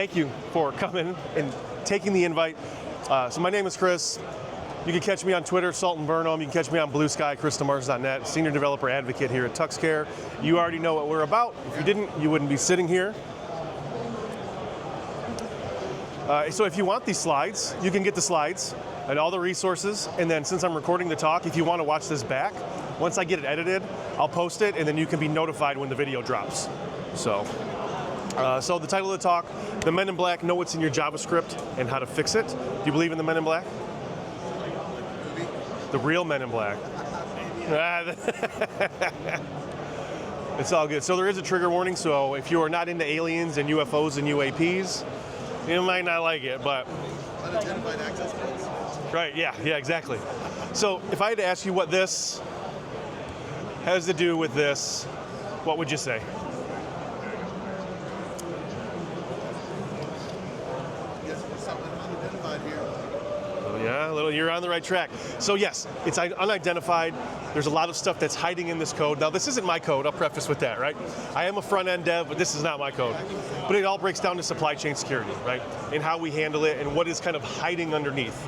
Thank you for coming and taking the invite. So my name is Chris. You can catch me on Twitter, Salt and Burnham. You can catch me on Blue Sky, ChrisDeMars.net, Senior Developer Advocate here at TuxCare. You already know what we're about. If you didn't, you wouldn't be sitting here. So if you want these slides, you can get the slides and all the resources. And then since I'm recording the talk, if you want to watch this back, once I get it edited, I'll post it, and then you can be notified when the video drops. So the title of the talk, The Men in Black Know What's in Your JavaScript and How to Fix It. Do you believe in the Men in Black? The real Men in Black. It's all good. So there is a trigger warning, so if you are not into aliens and UFOs and UAPs, you might not like it, but... Unidentified access points. Right, yeah, exactly. So if I had to ask you what this has to do with this, what would you say? Yeah, you're on the right track. So yes, it's unidentified. There's a lot of stuff that's hiding in this code. Now this isn't my code, I'll preface with that, right? I am a front-end dev, but this is not my code. But it all breaks down to supply chain security, right? And how we handle it and what is kind of hiding underneath.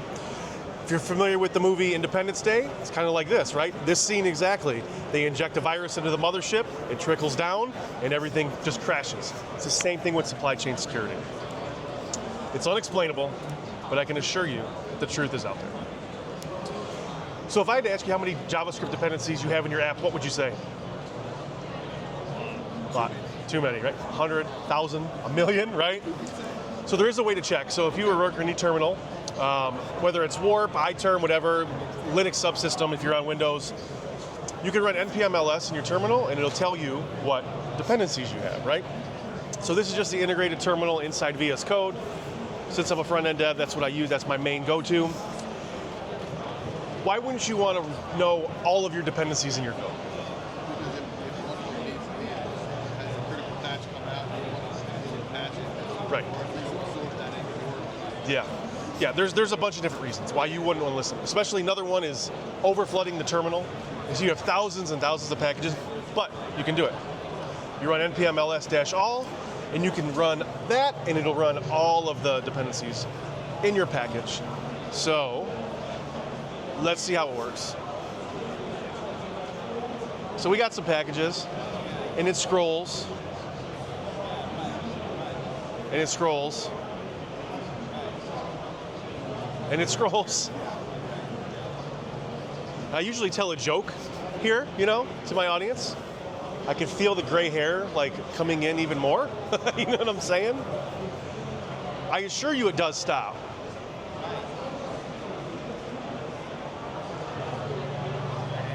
If you're familiar with the movie Independence Day, it's kind of like this, right? This scene exactly. They inject a virus into the mothership, it trickles down, and everything just crashes. It's the same thing with supply chain security. It's unexplainable, but I can assure you that the truth is out there. So if I had to ask you how many JavaScript dependencies you have in your app, what would you say? A lot. Too many, right? 100, 1,000, a million, right? So there is a way to check. So if you were working in terminal, whether it's Warp, iTerm, whatever, Linux subsystem, if you're on Windows, you can run npm-ls in your terminal and it'll tell you what dependencies you have, right? So this is just the integrated terminal inside VS Code. Since I'm a front-end dev, that's what I use, that's my main go-to. Why wouldn't you want to know all of your dependencies in your code? Because if one of them needs to be, has a critical patch come out, and you want to patch it. Right. Or at least absorb that into your... Yeah, there's a bunch of different reasons why you wouldn't want to listen. Especially another one is overflooding the terminal. Is you have thousands and thousands of packages, but you can do it. You run npm-ls-all, and you can run that, and it'll run all of the dependencies in your package. So let's see how it works. So we got some packages, and it scrolls, and it scrolls, and it scrolls. I usually tell a joke here, to my audience. I can feel the gray hair coming in even more. You know what I'm saying? I assure you it does stop.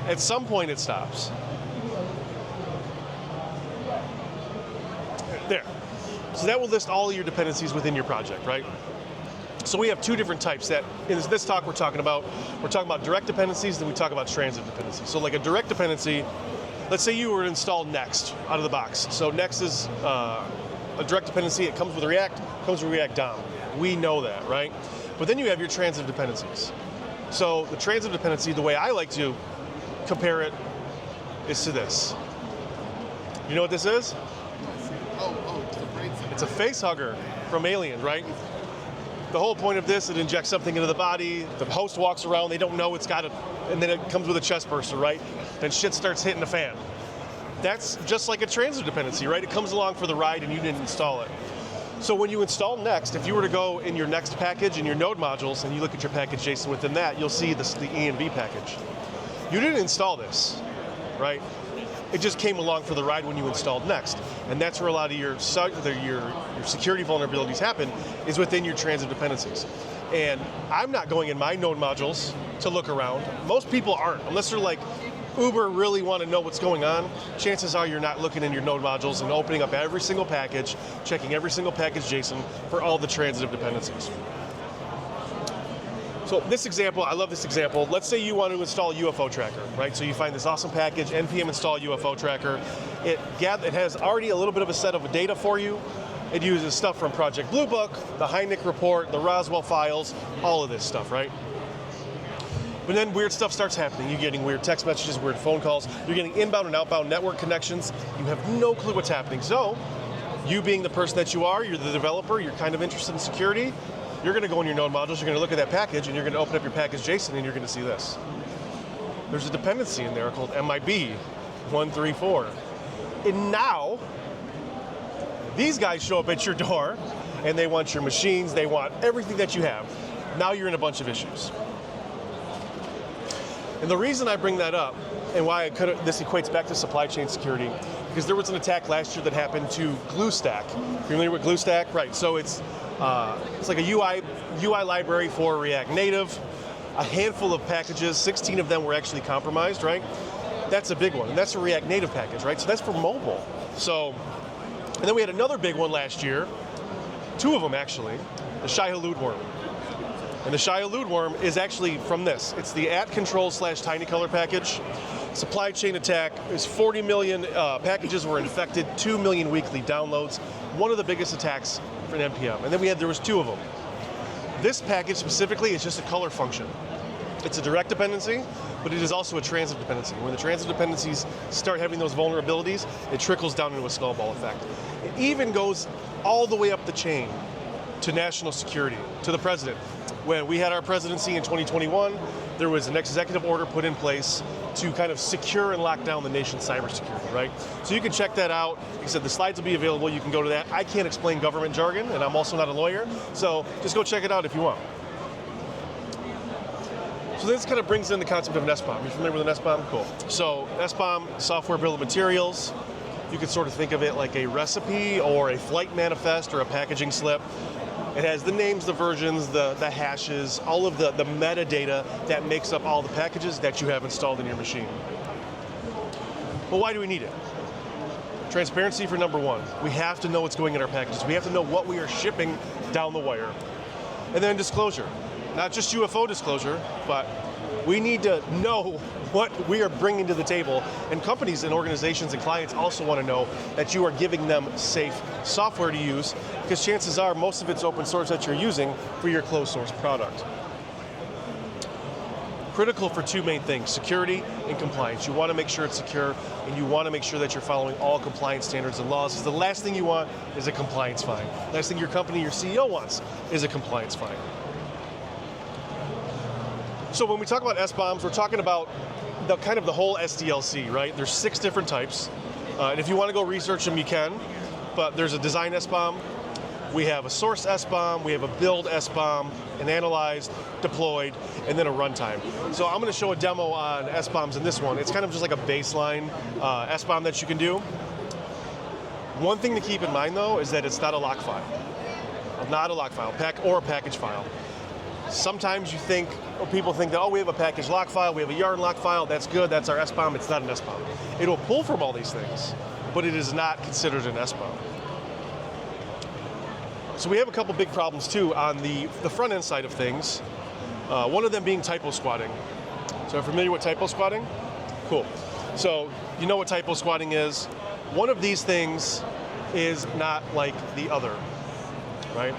At some point it stops. There. So that will list all of your dependencies within your project, right? So we have two different types that, in this talk we're talking about direct dependencies, then we talk about transitive dependencies. So like a direct dependency, let's say you were to install Next out of the box. So Next is a direct dependency. It comes with React, comes with React DOM. We know that, right? But then you have your transitive dependencies. So the transitive dependency, the way I like to compare it is to this. You know what this is? Oh, it's the brain center. It's a face hugger from Alien, right? The whole point of this, it injects something into the body, the host walks around, they don't know it's got it, and then it comes with a chest burster, right? Then shit starts hitting the fan. That's just like a transitive dependency, right? It comes along for the ride and you didn't install it. So when you install Next, if you were to go in your Next package in your node modules and you look at your package JSON within that, you'll see the env package. You didn't install this, right? It just came along for the ride when you installed Next. And that's where a lot of your security vulnerabilities happen, is within your transitive dependencies. And I'm not going in my node modules to look around. Most people aren't, unless they're like uber really want to know what's going on. Chances are you're not looking in your node modules and opening up every single package, checking every single package JSON for all the transitive dependencies. So this example, I love this example. Let's say you want to install a UFO tracker, right? So you find this awesome package, npm install UFO tracker. It has already a little bit of a set of data for you. It uses stuff from Project Blue Book, the Hynek report, the Roswell files, all of this stuff, right? But then weird stuff starts happening. You're getting weird text messages, weird phone calls. You're getting inbound and outbound network connections. You have no clue what's happening. So You being the person that you are, you're the developer, you're kind of interested in security, you're going to go in your node modules, you're going to look at that package, and you're going to open up your package JSON, and you're going to see this. There's a dependency in there called MIB 134. And now, these guys show up at your door, and they want your machines, they want everything that you have. Now you're in a bunch of issues. And the reason I bring that up, and why this equates back to supply chain security, because there was an attack last year that happened to GlueStack. Familiar with GlueStack? Right, so it's like a UI library for React Native. A handful of packages, 16 of them were actually compromised, right? That's a big one, and that's a React Native package, right? So that's for mobile. So, and then we had another big one last year, 2 of them actually, the Shy-Halud worm. And the Shy-Halud worm is actually from this. It's the @control/tinycolor package. Supply chain attack is 40 million packages were infected, 2 million weekly downloads. One of the biggest attacks for an NPM. And then there was 2 of them. This package specifically is just a color function. It's a direct dependency, but it is also a transit dependency. When the transit dependencies start having those vulnerabilities, it trickles down into a snowball effect. It even goes all the way up the chain to national security, to the president. When we had our presidency in 2021, there was an executive order put in place to kind of secure and lock down the nation's cybersecurity, right? So you can check that out. Like I said, the slides will be available. You can go to that. I can't explain government jargon, and I'm also not a lawyer, so just go check it out if you want. So this kind of brings in the concept of an SBOM. You familiar with an SBOM? Cool. So SBOM, software bill of materials. You could sort of think of it like a recipe or a flight manifest or a packaging slip. It has the names, the versions, the hashes, all of the metadata that makes up all the packages that you have installed in your machine. But why do we need it? Transparency for number 1. We have to know what's going in our packages. We have to know what we are shipping down the wire. And then disclosure. Not just UFO disclosure, but we need to know what we are bringing to the table. And companies and organizations and clients also want to know that you are giving them safe software to use, because chances are most of it's open source that you're using for your closed source product. Critical for 2 main things, security and compliance. You want to make sure it's secure, and you want to make sure that you're following all compliance standards and laws, because the last thing you want is a compliance fine. Last thing your company, your CEO wants is a compliance fine. So when we talk about SBOMs, we're talking about the whole SDLC, right? There's 6 different types. And if you want to go research them, you can. But there's a design SBOM, we have a source SBOM, we have a build SBOM, an analyzed, deployed, and then a runtime. So I'm going to show a demo on SBOMs in this one. It's kind of just like a baseline SBOM that you can do. One thing to keep in mind though is that it's not a lock file. Not a lock file, or a package file. Sometimes you think, or people think that, oh, we have a package lock file, we have a yarn lock file, that's good, that's our SBOM. It's not an SBOM. It'll pull from all these things, but it is not considered an SBOM. So we have a couple big problems too on the front end side of things. One of them being typo squatting. So familiar with typo squatting? Cool. So you know what typo squatting is. One of these things is not like the other, right?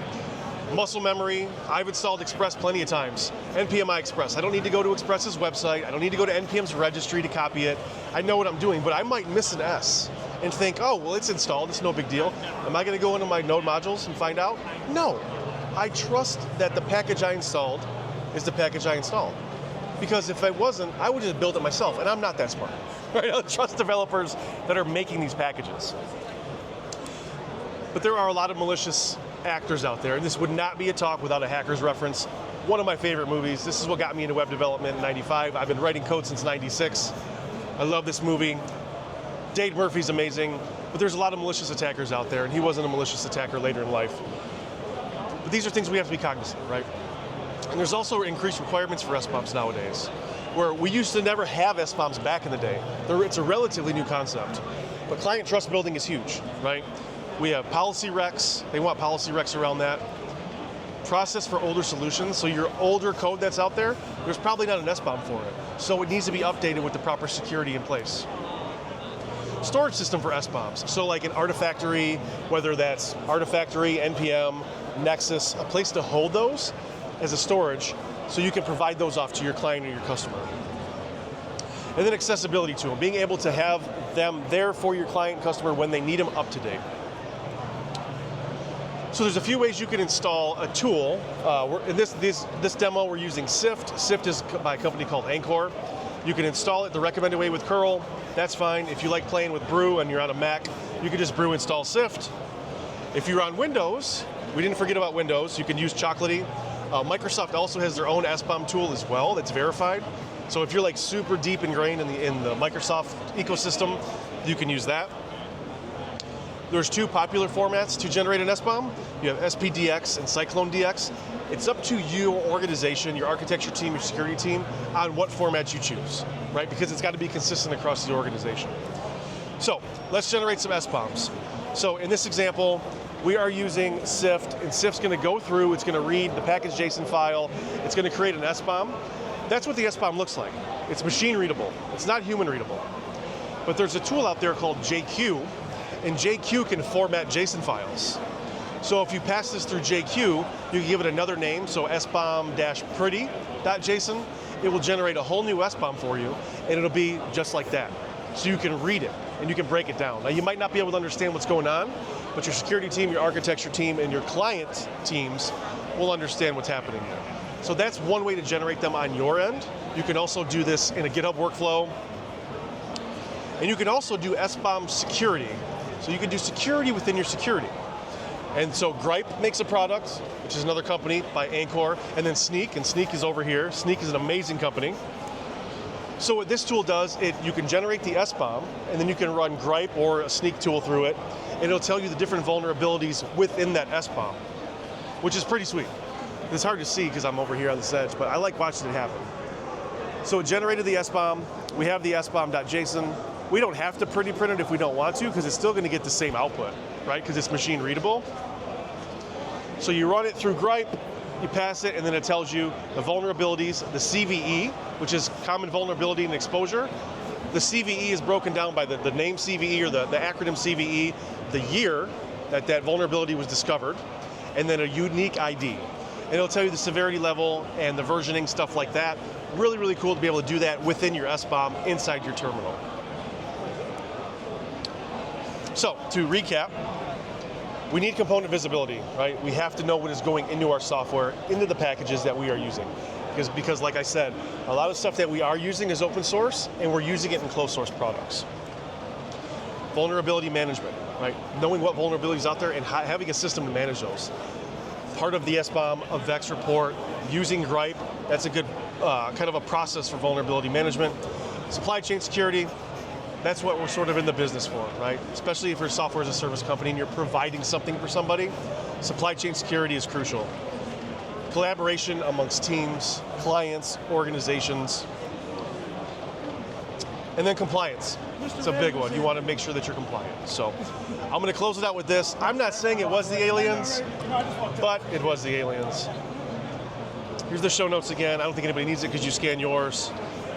Muscle memory, I've installed Express plenty of times. NPMI Express, I don't need to go to Express's website, I don't need to go to NPM's registry to copy it. I know what I'm doing, but I might miss an S and think, oh, well, it's installed, it's no big deal. Am I gonna go into my node modules and find out? No, I trust that the package I installed is the package I installed. Because if it wasn't, I would just build it myself, and I'm not that smart. Right? I trust developers that are making these packages. But there are a lot of malicious actors out there, and this would not be a talk without a hacker's reference. One of my favorite movies. This is what got me into web development in '95. I've been writing code since '96. I love this movie. Dave Murphy's amazing, but there's a lot of malicious attackers out there, and he wasn't a malicious attacker later in life. But these are things we have to be cognizant, right? And there's also increased requirements for SBOMs nowadays, where we used to never have SBOMs back in the day. It's a relatively new concept, but client trust building is huge, right? We have policy recs. They want policy recs around that. Process for older solutions. So your older code that's out there, there's probably not an SBOM for it. So it needs to be updated with the proper security in place. Storage system for SBOMs. So like an Artifactory, whether that's Artifactory, NPM, Nexus, a place to hold those as a storage so you can provide those off to your client or your customer. And then accessibility to them, being able to have them there for your client and customer when they need them up to date. So there's a few ways you can install a tool. In this demo, we're using Syft. Syft is by a company called Anchor. You can install it the recommended way with curl. That's fine. If you like playing with Brew and you're on a Mac, you can just Brew install Syft. If you're on Windows, we didn't forget about Windows. You can use Chocolatey. Microsoft also has their own SBOM tool as well that's verified. So if you're like super deep ingrained in the Microsoft ecosystem, you can use that. There's two popular formats to generate an SBOM. You have SPDX and CycloneDX. It's up to your organization, your architecture team, your security team, on what format you choose, right? Because it's got to be consistent across the organization. So let's generate some SBOMs. So in this example, we are using Syft, and Syft's going to go through, it's going to read the package JSON file, it's going to create an SBOM. That's what the SBOM looks like. It's machine readable. It's not human readable. But there's a tool out there called JQ, and JQ can format JSON files. So if you pass this through JQ, you can give it another name, so SBOM-pretty.json. It will generate a whole new SBOM for you, and it'll be just like that. So you can read it, and you can break it down. Now you might not be able to understand what's going on, but your security team, your architecture team, and your client teams will understand what's happening there. So that's one way to generate them on your end. You can also do this in a GitHub workflow. And you can also do SBOM security. So you can do security within your security. And so Gripe makes a product, which is another company by Anchor, and then Sneak, and Sneak is over here. Sneak is an amazing company. So what this tool does, you can generate the SBOM, and then you can run Gripe or a Sneak tool through it, and it'll tell you the different vulnerabilities within that SBOM, which is pretty sweet. It's hard to see because I'm over here on this edge, but I like watching it happen. So it generated the SBOM. We have the SBOM.json. We don't have to pretty print it if we don't want to, because it's still going to get the same output, right? Because it's machine readable. So you run it through Gripe, you pass it, and then it tells you the vulnerabilities, the CVE, which is common vulnerability and exposure. The CVE is broken down by the name CVE or the acronym CVE, the year that vulnerability was discovered, and then a unique ID. And it'll tell you the severity level and the versioning, stuff like that. Really, really cool to be able to do that within your SBOM inside your terminal. So, to recap, we need component visibility, right? We have to know what is going into our software, into the packages that we are using. Because like I said, a lot of stuff that we are using is open source, and we're using it in closed source products. Vulnerability management, right? Knowing what vulnerabilities out there and having a system to manage those. Part of the SBOM, a VEX report, using Gripe, that's a good kind of a process for vulnerability management. Supply chain security, that's what we're sort of in the business for, right? Especially if you're a software as a service company and you're providing something for somebody, supply chain security is crucial. Collaboration amongst teams, clients, organizations, and then compliance. It's a big one. You want to make sure that you're compliant. So I'm going to close it out with this. I'm not saying it was the aliens, but it was the aliens. Here's the show notes again. I don't think anybody needs it because you scan yours.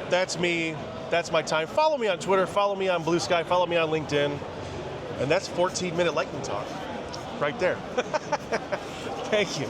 That's me. That's my time. Follow me on Twitter. Follow me on Blue Sky. Follow me on LinkedIn. And that's 14-minute lightning talk right there. Thank you.